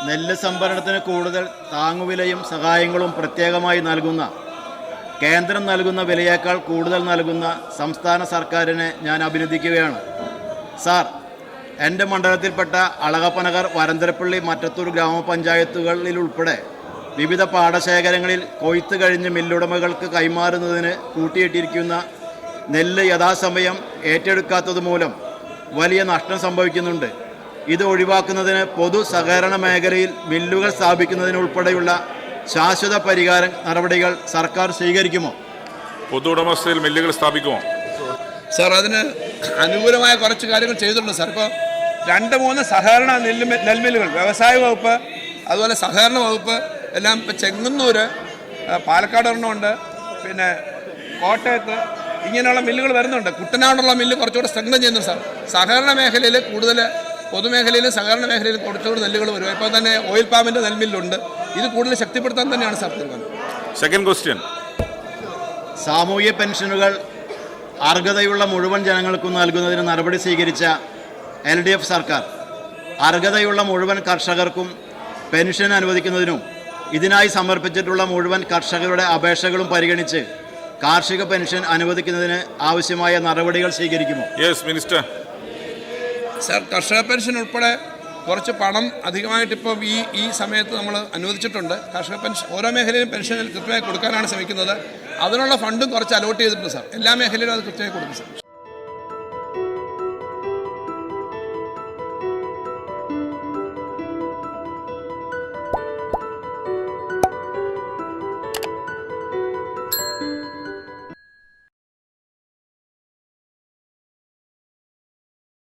നെല്ല് സംഭരണത്തിന് കൂടുതൽ താങ്ങുവിലയും സഹായങ്ങളും പ്രത്യേകമായി നൽകുന്ന, കേന്ദ്രം നൽകുന്ന വിലയേക്കാൾ കൂടുതൽ നൽകുന്ന സംസ്ഥാന സർക്കാരിനെ ഞാൻ അഭിനന്ദിക്കുകയാണ്. സാർ, എൻ്റെ മണ്ഡലത്തിൽപ്പെട്ട അളകപ്പനഗർ, വരന്തരപ്പള്ളി, മറ്റത്തൂർ ഗ്രാമപഞ്ചായത്തുകളിലുൾപ്പെടെ വിവിധ പാടശേഖരങ്ങളിൽ കൊയ്ത്ത് കഴിഞ്ഞ് മില്ലുടമകൾക്ക് കൈമാറുന്നതിന് കൂട്ടിയിട്ടിരിക്കുന്ന നെല്ല് യഥാസമയം ഏറ്റെടുക്കാത്തത് മൂലം വലിയ നഷ്ടം സംഭവിക്കുന്നുണ്ട്. ഇത് ഒഴിവാക്കുന്നതിന് പൊതു സഹകരണ മേഖലയിൽ മില്ലുകൾ സ്ഥാപിക്കുന്നതിനുൾപ്പെടെയുള്ള ശാശ്വത പരിഹാര നടപടികൾ സർക്കാർ സ്വീകരിക്കുമോ? പൊതു ഉടമസ്ഥയിൽ മില്ലുകൾ സ്ഥാപിക്കുമോ? സാർ, അതിന് അനുകൂലമായ കുറച്ച് കാര്യങ്ങൾ ചെയ്തിട്ടുണ്ട് സാർ. ഇപ്പോൾ 2-3 സഹകരണ നെൽമില്ലുകൾ, വ്യവസായ വകുപ്പ്, അതുപോലെ സഹകരണ വകുപ്പ് എല്ലാം ഇപ്പോൾ ചെങ്ങന്നൂർ, പാലക്കാട് ഒരെണ്ണമുണ്ട്, പിന്നെ കോട്ടയത്ത് ഇങ്ങനെയുള്ള മില്ലുകൾ വരുന്നുണ്ട്. കുട്ടനാടുള്ള മില്ല് കുറച്ചുകൂടെ സ്ട്രെങ്തൻ ചെയ്യുന്നുണ്ട് സാർ. സഹകരണ മേഖലയിൽ കൂടുതൽ, പൊതുമേഖലയിലും സഹകരണ മേഖലയിലും കുറച്ചുകൂടി നെല്ലുകൾ വരും. ഇപ്പോൾ തന്നെ ഓയിൽ പാമിൻ്റെ നെൽമില്ലുണ്ട്. ഇത് കൂടുതൽ ശക്തിപ്പെടുത്താൻ തന്നെയാണ് സാർ തീരുമാനം. സെക്കൻഡ് ക്വസ്റ്റ്യൻ, സാമൂഹ്യ പെൻഷനുകൾ അർഹതയുള്ള മുഴുവൻ ജനങ്ങൾക്കും നൽകുന്നതിന് നടപടി സ്വീകരിച്ച LDF സർക്കാർ അർഹതയുള്ള മുഴുവൻ കർഷകർക്കും പെൻഷൻ അനുവദിക്കുന്നതിനും ഇതിനായി സമർപ്പിച്ചിട്ടുള്ള മുഴുവൻ കർഷകരുടെ അപേക്ഷകളും പരിഗണിച്ച് കാർഷിക പെൻഷൻ അനുവദിക്കുന്നതിന് ആവശ്യമായ നടപടികൾ സ്വീകരിക്കുമോ? Yes minister. സാർ, കർഷക പെൻഷൻ ഉൾപ്പെടെ കുറച്ച് പണം അധികമായിട്ട് ഇപ്പോൾ ഈ സമയത്ത് നമ്മൾ അനുവദിച്ചിട്ടുണ്ട്. കർഷക പെൻഷൻ ഓരോ മേഖലയിലും പെൻഷൻ കൃത്യമായി കൊടുക്കാനാണ് ശ്രമിക്കുന്നത്. അതിനുള്ള ഫണ്ടും കുറച്ച് അലോട്ട് ചെയ്തിട്ടുണ്ട് സാർ. എല്ലാ മേഖലയിലും അത് കൃത്യമായി കൊടുക്കും സാർ.